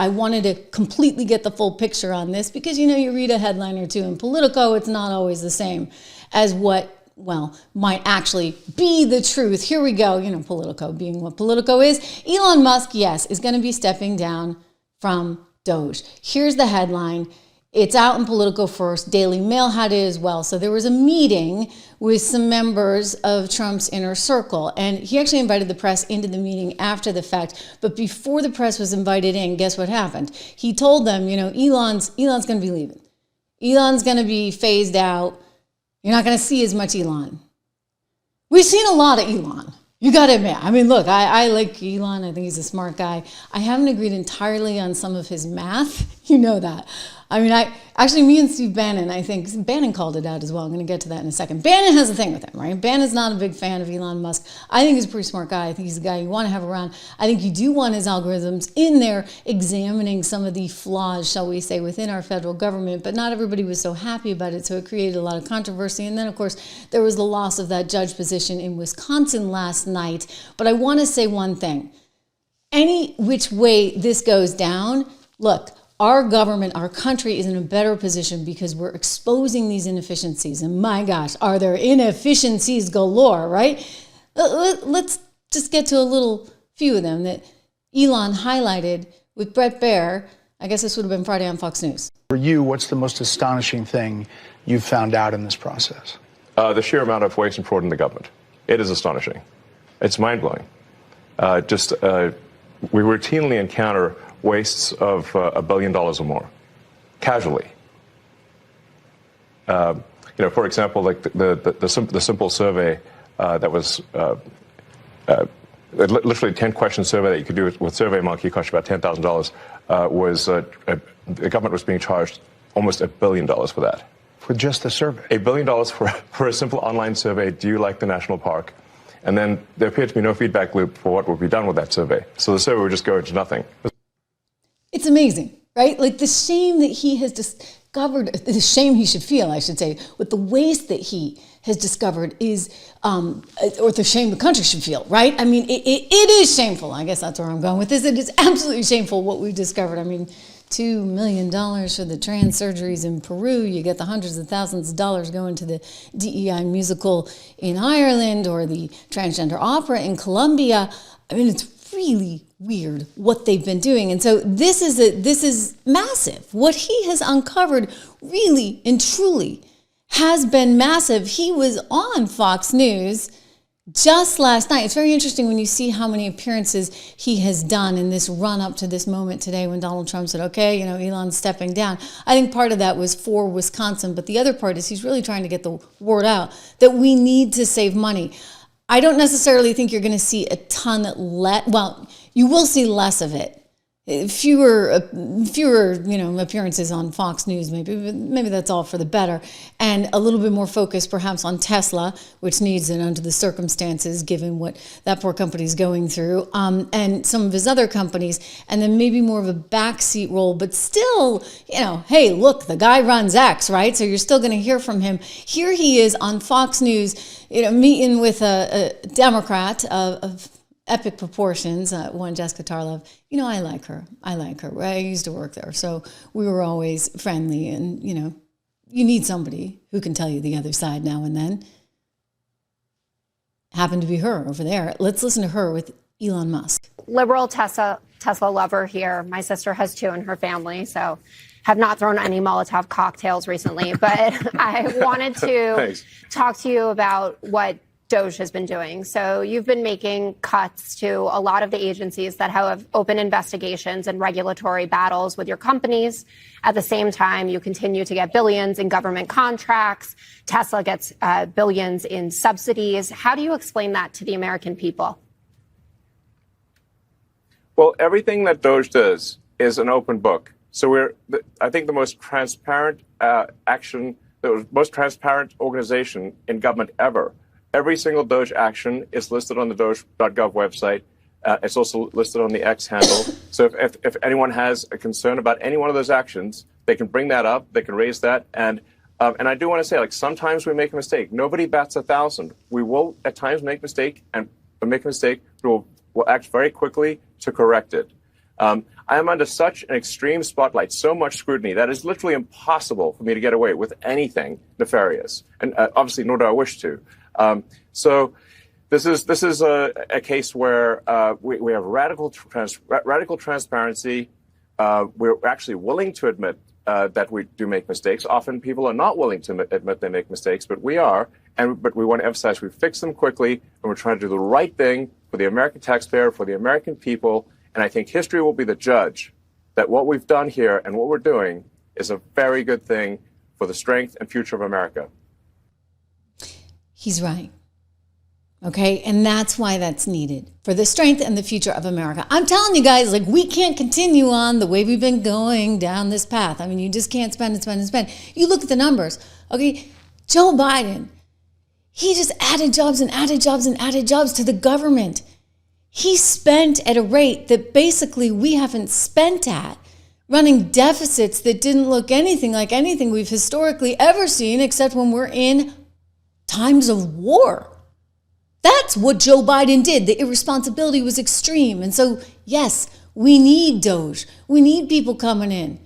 I wanted to completely get the full picture on this because, you know, you read a headline or two in Politico, it's not always the same as what, well, might actually be the truth. Here we go, you know, Politico being what Politico is. Elon Musk, yes, is going to be stepping down from DOGE. Here's the headline. It's out in Politico first. Daily Mail had it as well. So there was a meeting with some members of Trump's inner circle. And he actually invited the press into the meeting after the fact. But before the press was invited in, guess what happened? He told them, you know, Elon's going to be leaving. Elon's going to be phased out. You're not going to see as much Elon. We've seen a lot of Elon. You got to admit. I mean, look, I like Elon. I think he's a smart guy. I haven't agreed entirely on some of his math. You know that. I mean, me and Steve Bannon, I think Bannon called it out as well. I'm going to get to that in a second. Bannon has a thing with him, right? Bannon's not a big fan of Elon Musk. I think he's a pretty smart guy. I think he's a guy you want to have around. I think you do want his algorithms in there examining some of the flaws, shall we say, within our federal government. But not everybody was so happy about it, so it created a lot of controversy. And then, of course, there was the loss of that judge position in Wisconsin last night. But I want to say one thing. Any which way this goes down, look, our government, our country is in a better position because we're exposing these inefficiencies. And my gosh, are there inefficiencies galore, right? Let's just get to a little few of them that Elon highlighted with Bret Baier. I guess this would have been Friday on Fox News. For you, what's the most astonishing thing you've found out in this process? The sheer amount of waste and fraud in the government. It is astonishing. It's mind-blowing. We routinely encounter wastes of $1 billion or more, casually. For example, like the simple survey that was literally 10-question survey that you could do with SurveyMonkey, cost you about $10,000. Was the government was being charged almost $1 billion for that. For just the survey? $1 billion for a simple online survey. Do you like the national park? And then there appeared to be no feedback loop for what would be done with that survey. So the survey would just go into nothing. It's amazing, right? Like the shame that he has discovered, the shame he should feel, I should say, with the waste that he has discovered is, or the shame the country should feel, right? I mean, it is shameful. I guess that's where I'm going with this. It is absolutely shameful what we've discovered. I mean, $2 million for the trans surgeries in Peru. You get the hundreds of thousands of dollars going to the DEI musical in Ireland or the transgender opera in Colombia. I mean, it's really weird what they've been doing. And so this is massive. What he has uncovered really and truly has been massive. He was on Fox News just last night. It's very interesting when you see how many appearances he has done in this run up to this moment today when Donald Trump said, okay, you know, Elon's stepping down. I think part of that was for Wisconsin, but the other part is he's really trying to get the word out that we need to save money. I don't necessarily think you're going to see a ton well, you will see less of it. Fewer, appearances on Fox News, maybe that's all for the better, and a little bit more focus perhaps on Tesla, which needs it under the circumstances, given what that poor company is going through, and some of his other companies, and then maybe more of a backseat role, but still, hey, look, the guy runs X, right? So you're still going to hear from him. Here he is on Fox News, meeting with a Democrat of epic proportions, one Jessica Tarlov. I like her. I used to work there, so we were always friendly. And, you need somebody who can tell you the other side now and then. Happened to be her over there. Let's listen to her with Elon Musk. Liberal Tesla lover here. My sister has 2 in her family, so have not thrown any Molotov cocktails recently. But I wanted to talk to you about what DOGE has been doing. So you've been making cuts to a lot of the agencies that have open investigations and regulatory battles with your companies. At the same time, you continue to get billions in government contracts. Tesla gets billions in subsidies. How do you explain that to the American people? Well, everything that DOGE does is an open book. So I think the most transparent the most transparent organization in government ever. Every single DOGE action is listed on the doge.gov website. It's also listed on the X handle. So if anyone has a concern about any one of those actions, they can bring that up. They can raise that. And I do want to say, sometimes we make a mistake. Nobody bats 1,000. We will at times make a mistake. We will act very quickly to correct it. I am under such an extreme spotlight, so much scrutiny, that it's literally impossible for me to get away with anything nefarious. And obviously, nor do I wish to. So this is a case where we have radical transparency. We're actually willing to admit that we do make mistakes. Often people are not willing to admit they make mistakes, but we are. But we want to emphasize we fix them quickly, and we're trying to do the right thing for the American taxpayer, for the American people. And I think history will be the judge that what we've done here and what we're doing is a very good thing for the strength and future of America. He's right. Okay, and that's why that's needed for the strength and the future of America. I'm telling you guys, like, we can't continue on the way we've been going down this path. I mean, you just can't spend and spend and spend. You look at the numbers, okay? Joe Biden, he just added jobs and added jobs and added jobs to the government. He spent at a rate that basically we haven't spent at, running deficits that didn't look anything like anything we've historically ever seen, except when we're in times of war. That's what Joe Biden did. The irresponsibility was extreme. And so, yes, we need DOGE. We need people coming in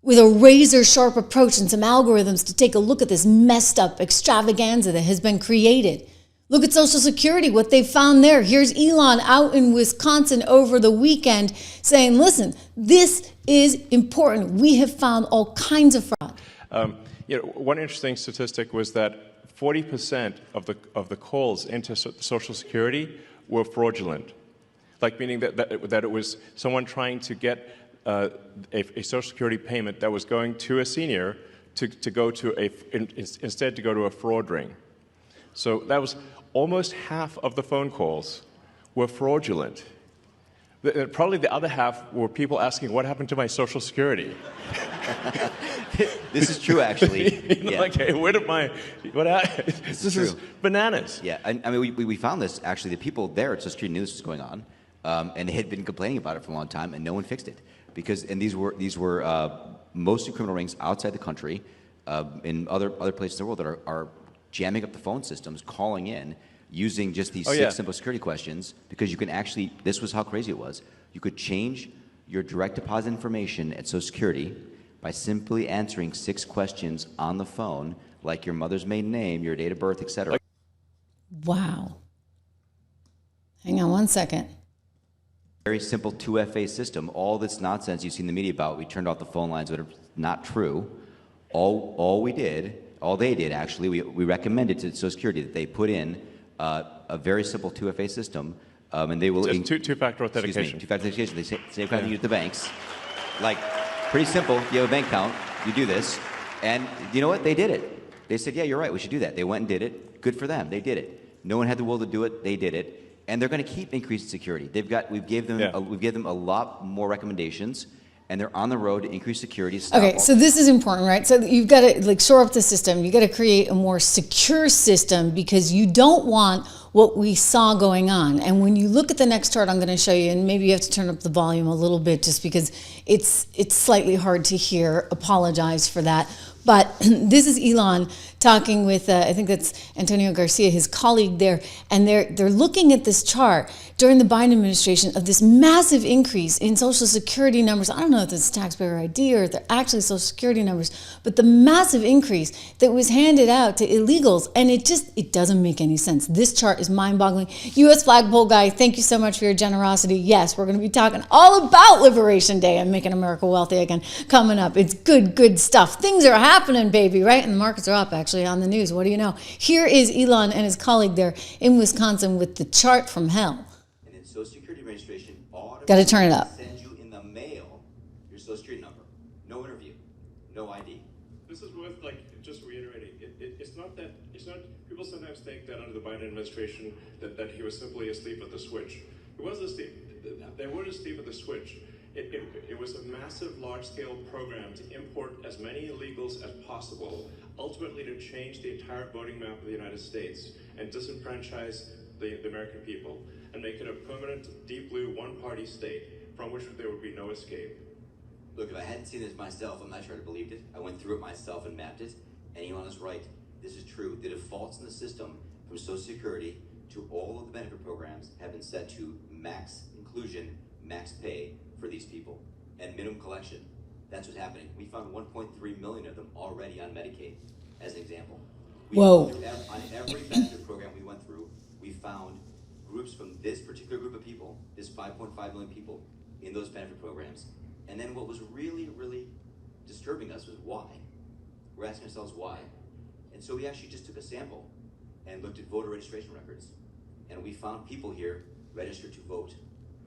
with a razor sharp approach and some algorithms to take a look at this messed up extravaganza that has been created. Look at Social Security, what they found there. Here's Elon out in Wisconsin over the weekend saying, listen, this is important. We have found all kinds of fraud. One interesting statistic was that 40% of the calls into Social Security were fraudulent, like meaning that it was someone trying to get a Social Security payment that was going to a senior to go to instead to go to a fraud ring. So that was almost half of the phone calls were fraudulent. Probably the other half were people asking, what happened to my Social Security? This is true, actually. Yeah. Like, hey, where did my, what happened? This is bananas. Yeah, I mean, we found this, actually, the people there at Social Security knew this was going on, and they had been complaining about it for a long time, and no one fixed it. And these were mostly criminal rings outside the country, in other places in the world that are jamming up the phone systems, calling in, using just these six simple security questions, because you can actually, this was how crazy it was, you could change your direct deposit information at Social Security by simply answering 6 questions on the phone, like your mother's maiden name, your date of birth, etc. Wow. Hang on one second. Very simple 2FA system. All this nonsense you've seen the media about, we turned off the phone lines, that are not true. All they did, actually, we recommended to Social Security that they put in a very simple 2FA system, and they will... Two-factor authentication. Excuse me, two-factor authentication. They say kind of thing at the banks. Like, pretty simple. You have a bank account, you do this, and you know what? They did it. They said, yeah, you're right, we should do that. They went and did it. Good for them. They did it. No one had the will to do it. They did it. And they're going to keep increasing security. We've gave them a lot more recommendations, and they're on the road to increase security. Okay, so this is important, right? So you've got to shore up the system. You got to create a more secure system, because you don't want what we saw going on. And when you look at the next chart I'm going to show you, and maybe you have to turn up the volume a little bit just because it's slightly hard to hear. Apologize for that. But this is Elon talking with, I think that's Antonio Garcia, his colleague there, and they're looking at this chart during the Biden administration of this massive increase in Social Security numbers. I don't know if it's taxpayer ID or if they're actually Social Security numbers, but the massive increase that was handed out to illegals, and it doesn't make any sense. This chart is mind-boggling. U.S. flagpole guy, thank you so much for your generosity. Yes, we're going to be talking all about Liberation Day and making America wealthy again coming up. It's good stuff. Things are happening, baby, right? And the markets are up, actually, on the news. What do you know? Here is Elon and his colleague there in Wisconsin with the chart from hell. And then Social Security Administration got to turn it up. Sends you in the mail your Social Security number. No interview, no ID. This is worth just reiterating. It's not people sometimes think that under the Biden administration that he was simply asleep at the switch. He wasn't asleep. They weren't asleep at the switch. It was a massive, large-scale program to import as many illegals as possible, ultimately to change the entire voting map of the United States and disenfranchise the American people and make it a permanent, deep blue, one-party state from which there would be no escape. Look, if I hadn't seen this myself, I'm not sure I'd believed it. I went through it myself and mapped it, and Elon is right. This is true. The defaults in the system from Social Security to all of the benefit programs have been set to max inclusion, max pay for these people and minimum collection. That's what's happening. We found 1.3 million of them already on Medicaid, as an example. Whoa. On every benefit program we went through, we found groups from this particular group of people, this 5.5 million people in those benefit programs. And then what was really, really disturbing us was why. We're asking ourselves why. And so we actually just took a sample and looked at voter registration records. And we found people here registered to vote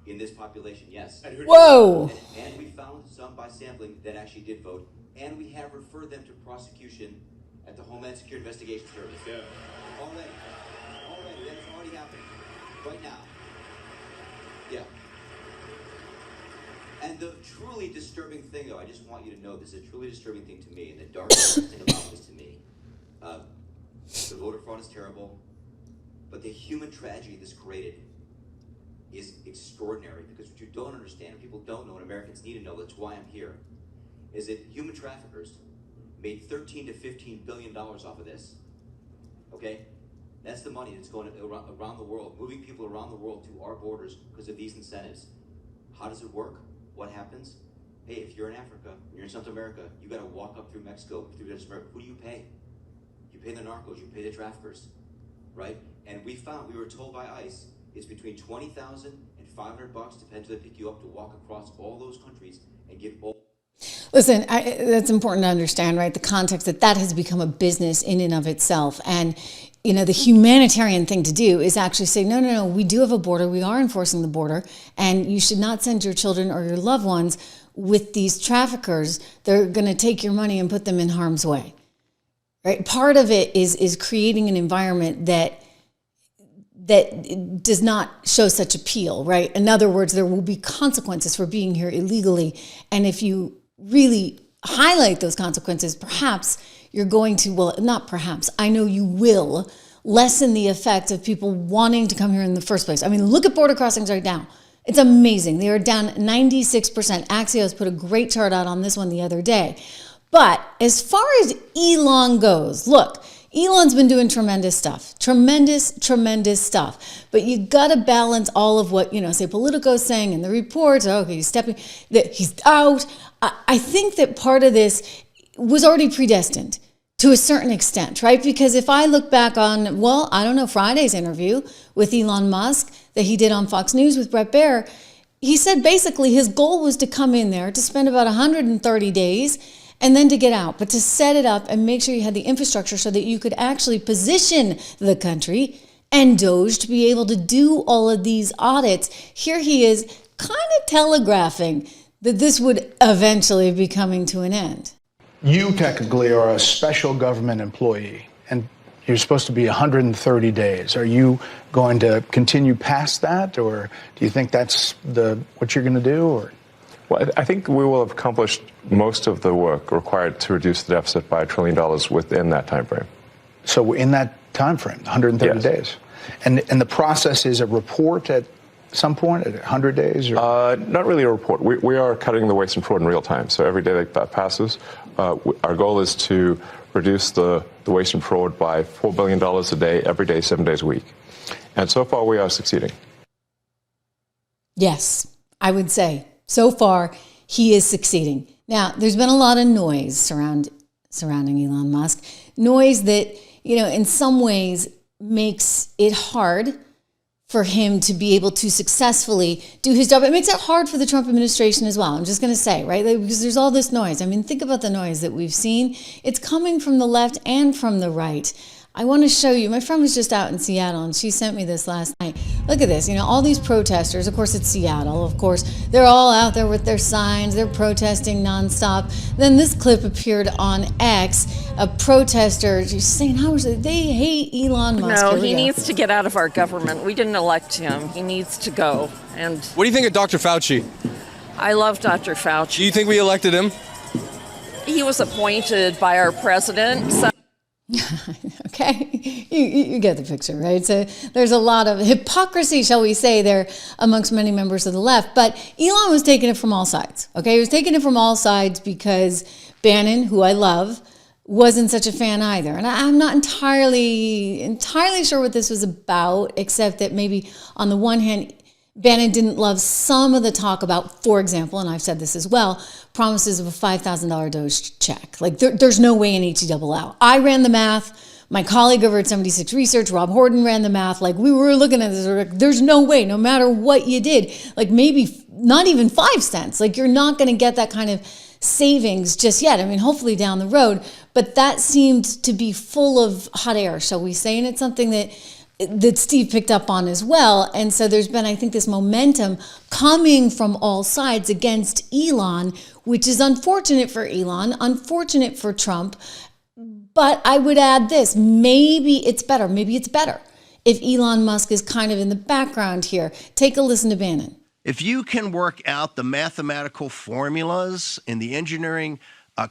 in this population, yes. Whoa. And we found some by sampling that actually did vote. And we have referred them to prosecution at the Homeland Security Investigation Service. Yeah. Already, that's already happening. Right now. Yeah. And the truly disturbing thing, though, I just want you to know this is a truly disturbing thing to me, and the darkest thing about this to me. The voter fraud is terrible, but the human tragedy this created is extraordinary, because what you don't understand, people don't know, and Americans need to know, that's why I'm here, is that human traffickers made $13 to $15 billion off of this. Okay? That's the money that's going around the world, moving people around the world to our borders because of these incentives. How does it work? What happens? Hey, if you're in Africa, you're in South America, you got to walk up through Mexico, through South America. Who do you pay? You pay the narcos, you pay the traffickers, right? And we were told by ICE, it's between $20,000 and $500, depends who they pick you up, to walk across all those countries and give all. Listen, that's important to understand, right? The context that has become a business in and of itself. And, you know, the humanitarian thing to do is actually say, no, we do have a border. We are enforcing the border. And you should not send your children or your loved ones with these traffickers. They're going to take your money and put them in harm's way, right? Part of it is creating an environment that does not show such appeal, right? In other words, there will be consequences for being here illegally. And if you really highlight those consequences, perhaps you're going to, well, not perhaps, I know you will lessen the effect of people wanting to come here in the first place. I mean, look at border crossings right now. It's amazing. They are down 96%. Axios put a great chart out on this one the other day. But as far as Elon goes, look, Elon's been doing tremendous stuff, tremendous stuff. But you got to balance all of what, say Politico's saying in the reports. Okay, he's out. I think that part of this was already predestined to a certain extent, right? Because if I look back on, Friday's interview with Elon Musk that he did on Fox News with Bret Baier, he said basically his goal was to come in there to spend about 130 days and then to get out, but to set it up and make sure you had the infrastructure so that you could actually position the country and DOGE to be able to do all of these audits. Here he is kind of telegraphing that this would eventually be coming to an end. You technically are a special government employee, and you're supposed to be 130 days. Are you going to continue past that, or do you think that's what you're going to do? Or? Well, I think we will have accomplished most of the work required to reduce the deficit by $1 trillion within that time frame. So in that time frame, 130 yes. days. And the process is a report at some point, at 100 days? Or? Not really a report. We are cutting the waste and fraud in real time. So every day that passes, our goal is to reduce the waste and fraud by $4 billion a day, every day, 7 days a week. And so far, we are succeeding. Yes, I would say. So far, he is succeeding. Now, there's been a lot of noise surrounding Elon Musk. Noise that, in some ways makes it hard for him to be able to successfully do his job. It makes it hard for the Trump administration as well. I'm just going to say, right? Because there's all this noise. I mean, think about the noise that we've seen. It's coming from the left and from the right. I want to show you, my friend was just out in Seattle and she sent me this last night. Look at this, all these protesters, of course it's Seattle, of course, they're all out there with their signs, they're protesting nonstop. Then this clip appeared on X, a protester just saying they hate Elon Musk. No, he needs to get out of our government. We didn't elect him. He needs to go. And what do you think of Dr. Fauci? I love Dr. Fauci. Do you think we elected him? He was appointed by our president. So Okay, you get the picture, right? So there's a lot of hypocrisy, shall we say, there amongst many members of the left. But Elon was taking it from all sides, okay? He was taking it from all sides because Bannon, who I love, wasn't such a fan either. And I'm not entirely sure what this was about, except that maybe on the one hand, Bannon didn't love some of the talk about, for example, and I've said this as well, promises of a $5,000 DOGE check. Like there's no way in HELL. I ran the math. My colleague over at 76 Research, Rob Horton, ran the math. Like we were looking at this, like, there's no way, no matter what you did, like maybe not even 5 cents. Like you're not going to get that kind of savings just yet. I mean, hopefully down the road, but that seemed to be full of hot air, shall we say? And it's something that Steve picked up on as well. And so there's been, I think, this momentum coming from all sides against Elon, which is unfortunate for Elon, unfortunate for Trump. But I would add this, maybe it's better if Elon Musk is kind of in the background here. Take a listen to Bannon. If you can work out the mathematical formulas in the engineering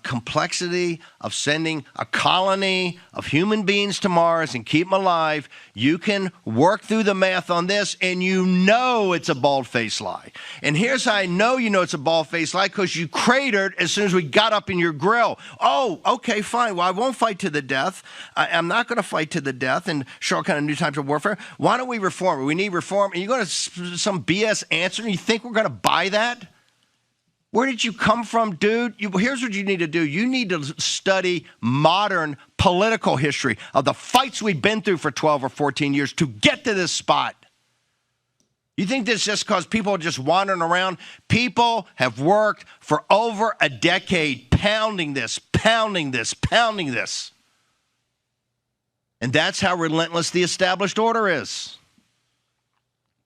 complexity of sending a colony of human beings to Mars and keep them alive, you can work through the math on this, and you know it's a bald-faced lie. And here's how I know you know it's a bald-faced lie, because you cratered as soon as we got up in your grill. Oh, okay, fine. Well, I won't fight to the death. I'm not going to fight to the death and show all kind of new types of warfare. Why don't we reform? We need reform. And you're going to some BS answer, and you think we're going to buy that? Where did you come from, dude? Here's what you need to do. You need to study modern political history of the fights we've been through for 12 or 14 years to get to this spot. You think this is just because people are just wandering around? People have worked for over a decade pounding this. And that's how relentless the established order is.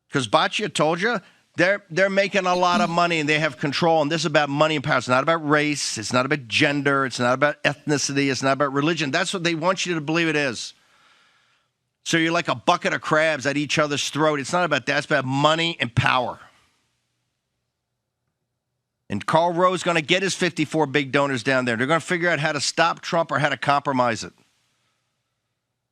Because Baccia told you, They're making a lot of money and they have control, and this is about money and power. It's not about race. It's not about gender. It's not about ethnicity. It's not about religion. That's what they want you to believe it is. So you're like a bucket of crabs at each other's throat. It's not about that. It's about money and power. And Karl Rove's going to get his 54 big donors down there. They're going to figure out how to stop Trump or how to compromise it.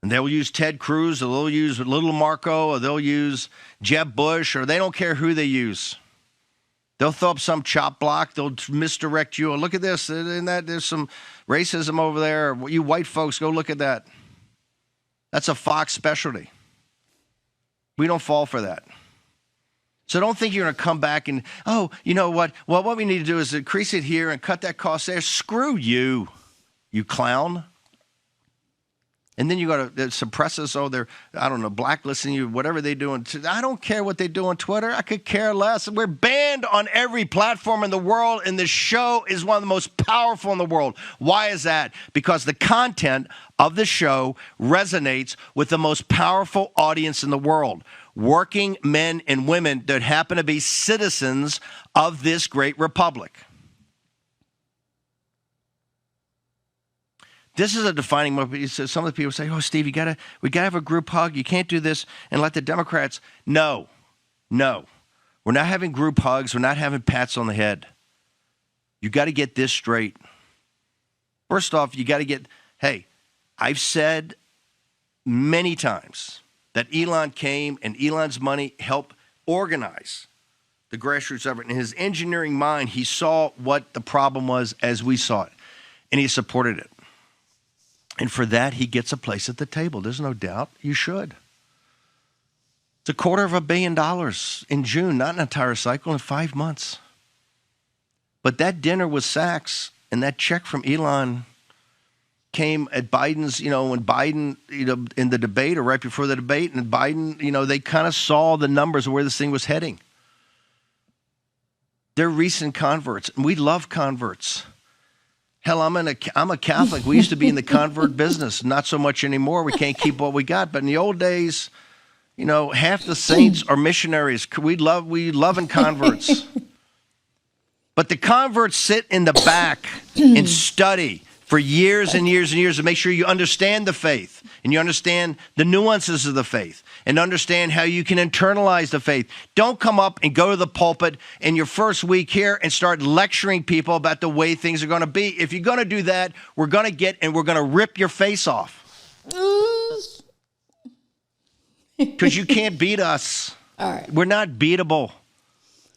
And they'll use Ted Cruz, or they'll use Little Marco, or they'll use Jeb Bush, or they don't care who they use. They'll throw up some chop block. They'll misdirect you. Oh, look at this. In that, there's some racism over there. You white folks, go look at that. That's a Fox specialty. We don't fall for that. So don't think you're going to come back and, oh, you know what? Well, what we need to do is increase it here and cut that cost there. Screw you, you clown. And then you got to suppress us. Oh, they're, I don't know, blacklisting you, whatever they do. I don't care what they do on Twitter. I could care less. We're banned on every platform in the world, and this show is one of the most powerful in the world. Why is that? Because the content of the show resonates with the most powerful audience in the world, working men and women that happen to be citizens of this great republic. This is a defining moment. Some of the people say, oh, Steve, we gotta have a group hug. You can't do this and let the Democrats. No. We're not having group hugs. We're not having pats on the head. You got to get this straight. First off, you got to get, hey, I've said many times that Elon came and Elon's money helped organize the grassroots effort. In his engineering mind, he saw what the problem was as we saw it, and he supported it. And for that, he gets a place at the table. There's no doubt. You should. It's $250 million in June, not an entire cycle, in 5 months. But that dinner with Sachs and that check from Elon came at Biden's, when Biden, in the debate or right before the debate, and Biden, they kind of saw the numbers of where this thing was heading. They're recent converts, and we love converts. Hell, I'm a Catholic. We used to be in the convert business. Not so much anymore. We can't keep what we got. But in the old days, half the saints are missionaries. We love in converts. But the converts sit in the back and study for years and years and years to make sure you understand the faith and you understand the nuances of the faith and understand how you can internalize the faith. Don't come up and go to the pulpit in your first week here and start lecturing people about the way things are going to be. If you're going to do that, we're going to rip your face off. Because you can't beat us. All right. We're not beatable.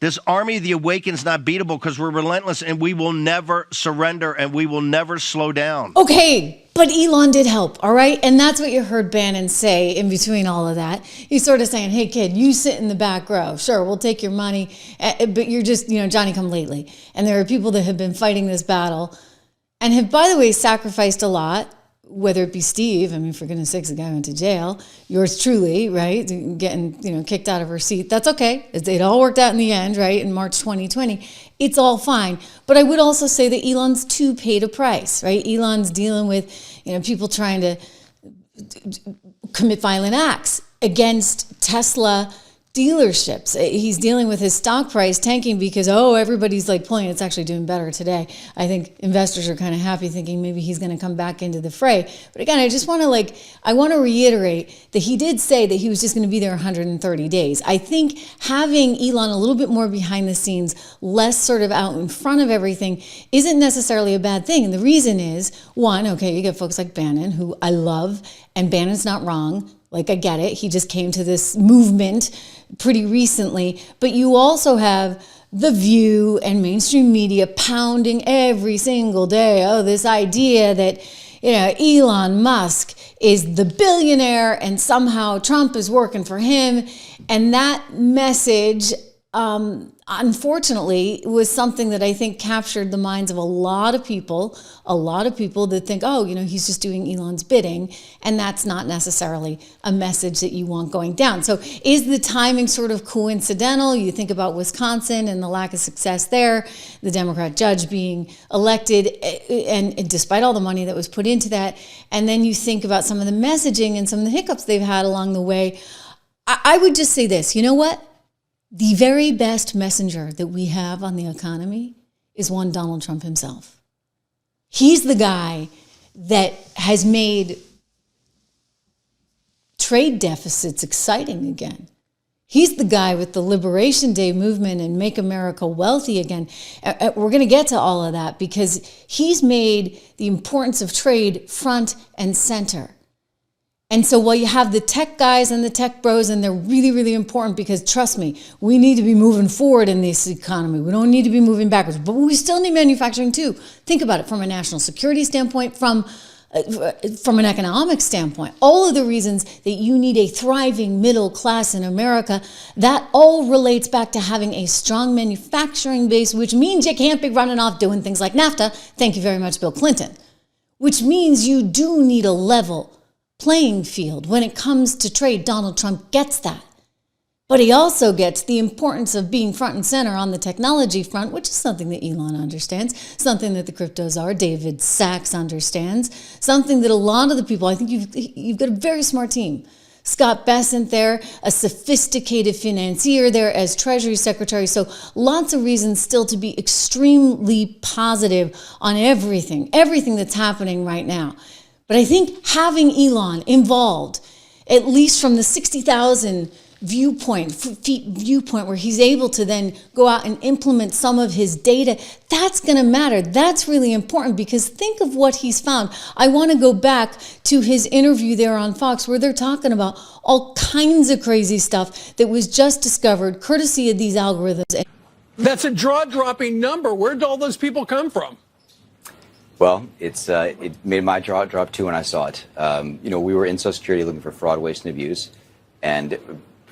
This army of the awakened is not beatable because we're relentless and we will never surrender and we will never slow down. Okay, But Elon did help, all right? And that's what you heard Bannon say in between all of that. He's sort of saying, hey, kid, you sit in the back row. Sure, we'll take your money, but you're just, Johnny come lately. And there are people that have been fighting this battle and have, by the way, sacrificed a lot, whether it be Steve, I mean, for goodness sakes, the guy went to jail. Yours truly, right? Getting, kicked out of her seat. That's okay. It all worked out in the end, right? In March 2020. It's all fine. But I would also say that Elon's too paid a price, right? Elon's dealing with, people trying to commit violent acts against Tesla dealerships. He's dealing with his stock price tanking because, everybody's like pulling. It's actually doing better today. I think investors are kind of happy thinking maybe he's going to come back into the fray. But again, I just want to reiterate that he did say that he was just going to be there 130 days. I think having Elon a little bit more behind the scenes, less sort of out in front of everything, isn't necessarily a bad thing. And the reason is, one, okay, you get folks like Bannon, who I love, and Bannon's not wrong. Like, I get it. He just came to this movement pretty recently. But you also have The View and mainstream media pounding every single day, this idea that, Elon Musk is the billionaire and somehow Trump is working for him. And that message, unfortunately, was something that I think captured the minds of a lot of people that think, he's just doing Elon's bidding. And that's not necessarily a message that you want going down. So is the timing sort of coincidental? You think about Wisconsin and the lack of success there, the Democrat judge being elected, and despite all the money that was put into that. And then you think about some of the messaging and some of the hiccups they've had along the way. I would just say this, you know what? The very best messenger that we have on the economy is one Donald Trump himself. He's the guy that has made trade deficits exciting again. He's the guy with the Liberation Day movement and Make America Wealthy again. We're going to get to all of that because he's made the importance of trade front and center. And so while you have the tech guys and the tech bros, and they're really, really important because, trust me, we need to be moving forward in this economy. We don't need to be moving backwards, but we still need manufacturing too. Think about it from a national security standpoint, from an economic standpoint. All of the reasons that you need a thriving middle class in America, that all relates back to having a strong manufacturing base, which means you can't be running off doing things like NAFTA. Thank you very much, Bill Clinton. Which means you do need a level playing field when it comes to trade. Donald Trump gets that. But he also gets the importance of being front and center on the technology front, which is something that Elon understands, something that the cryptos are, David Sachs understands, something that a lot of the people, I think you've got a very smart team. Scott Bessent there, a sophisticated financier there as Treasury Secretary. So lots of reasons still to be extremely positive on everything that's happening right now. But I think having Elon involved, at least from the 60,000 feet viewpoint, where he's able to then go out and implement some of his data, that's going to matter. That's really important because think of what he's found. I want to go back to his interview there on Fox where they're talking about all kinds of crazy stuff that was just discovered courtesy of these algorithms. That's a jaw-dropping number. Where'd all those people come from? Well, it made my jaw drop too when I saw it. We were in Social Security looking for fraud, waste, and abuse. And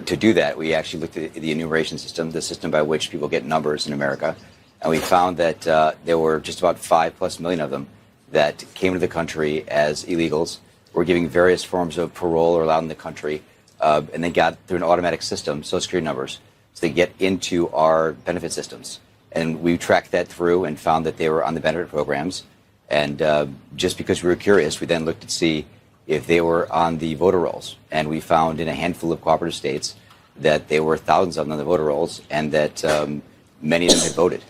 to do that, we actually looked at the enumeration system, the system by which people get numbers in America. And we found that there were just about 5+ million of them that came to the country as illegals, were giving various forms of parole or allowed in the country, and they got through an automatic system, Social Security numbers, so they get into our benefit systems. And we tracked that through and found that they were on the benefit programs. And just because we were curious, we then looked to see if they were on the voter rolls. And we found in a handful of cooperative states that there were thousands of them on the voter rolls and that many of them had voted.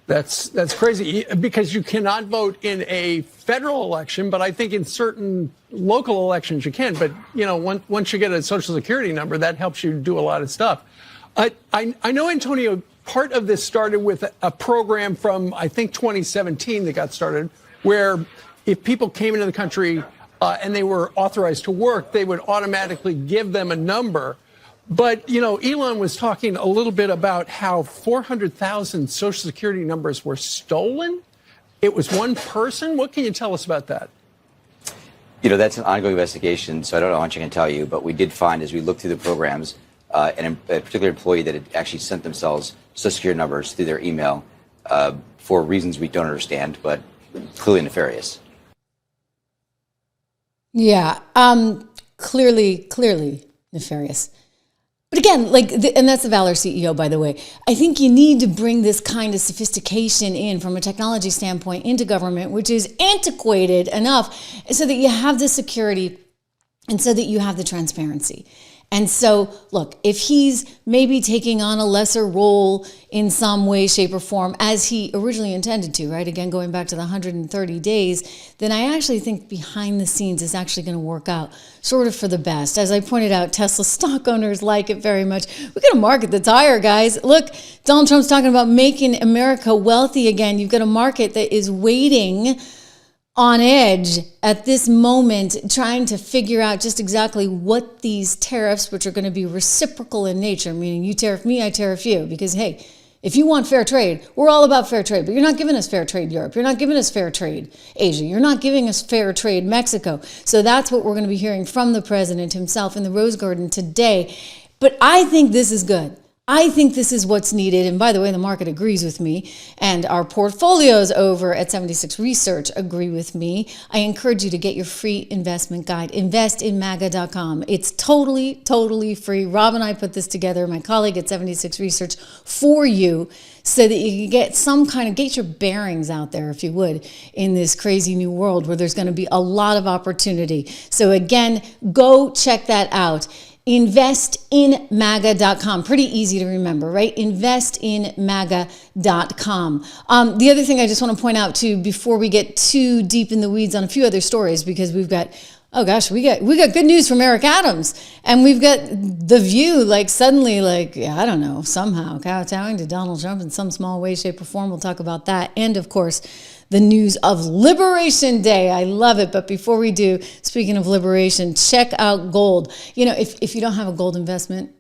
That's crazy because you cannot vote in a federal election, but I think in certain local elections you can. But, once you get a Social Security number, that helps you do a lot of stuff. I know, Antonio, part of this started with a program from, I think, 2017 that got started, where if people came into the country and they were authorized to work, they would automatically give them a number. But, Elon was talking a little bit about how 400,000 Social Security numbers were stolen. It was one person. What can you tell us about that? That's an ongoing investigation, so I don't know how much I can tell you, but we did find as we looked through the programs, a particular employee that had actually sent themselves Social Security numbers through their email for reasons we don't understand, but clearly nefarious. Yeah, clearly nefarious. But again, and that's the Valor CEO, by the way. I think you need to bring this kind of sophistication in from a technology standpoint into government, which is antiquated enough so that you have the security and so that you have the transparency. And so, look, if he's maybe taking on a lesser role in some way, shape, or form, as he originally intended to, right? Again, going back to the 130 days, then I actually think behind the scenes is actually going to work out sort of for the best. As I pointed out, Tesla stock owners like it very much. We're going to market the tire, guys. Look, Donald Trump's talking about making America wealthy again. You've got a market that is waiting on edge at this moment, trying to figure out just exactly what these tariffs, which are going to be reciprocal in nature, meaning you tariff me, I tariff you, because hey, if you want fair trade, we're all about fair trade, but you're not giving us fair trade Europe, you're not giving us fair trade Asia, you're not giving us fair trade Mexico. So that's what we're going to be hearing from the president himself in the Rose Garden today. But I think this is good. I think this is what's needed. And by the way, the market agrees with me. And our portfolios over at 76 Research agree with me. I encourage you to get your free investment guide, investinmaga.com. It's totally free. Rob and I put this together, my colleague at 76 Research, for you so that you can get your bearings out there, if you would, in this crazy new world where there's going to be a lot of opportunity. So again, go check that out. Investinmaga.com. Pretty easy to remember, right? Investinmaga.com. The other thing I just want to point out too, before we get too deep in the weeds on a few other stories, because we've got, we got good news from Eric Adams, and we've got The View, suddenly, I don't know, somehow kowtowing to Donald Trump in some small way, shape, or form. We'll talk about that. And of course, the news of Liberation Day. I love it. But before we do, speaking of liberation, check out gold. If you don't have a gold investment,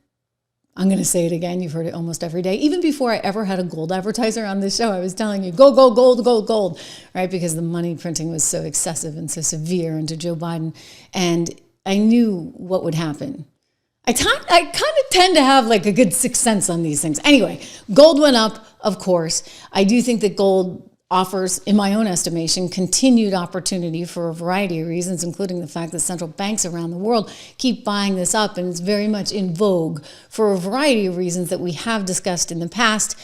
I'm going to say it again. You've heard it almost every day. Even before I ever had a gold advertiser on this show, I was telling you, go, gold, right? Because the money printing was so excessive and so severe into Joe Biden. And I knew what would happen. I kind of tend to have a good sixth sense on these things. Anyway, gold went up, of course. I do think that gold offers, in my own estimation, continued opportunity for a variety of reasons, including the fact that central banks around the world keep buying this up, and it's very much in vogue for a variety of reasons that we have discussed in the past.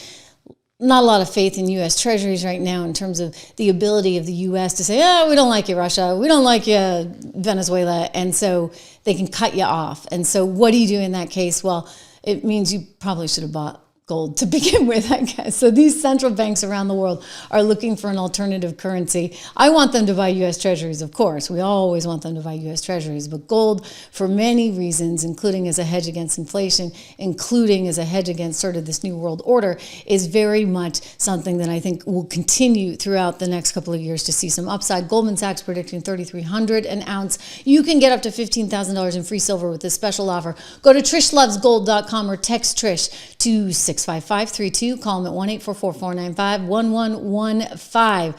Not a lot of faith in U.S. Treasuries right now in terms of the ability of the U.S. to say, we don't like you, Russia, we don't like you, Venezuela, and so they can cut you off. And so what do you do in that case? Well, it means you probably should have bought gold to begin with, I guess. So these central banks around the world are looking for an alternative currency. I want them to buy U.S. Treasuries, of course. We always want them to buy U.S. Treasuries. But gold, for many reasons, including as a hedge against inflation, including as a hedge against sort of this new world order, is very much something that I think will continue throughout the next couple of years to see some upside. Goldman Sachs predicting $3,300 an ounce. You can get up to $15,000 in free silver with this special offer. Go to trishlovesgold.com or text Trish to 65532. Call them at 1-844-495-1115.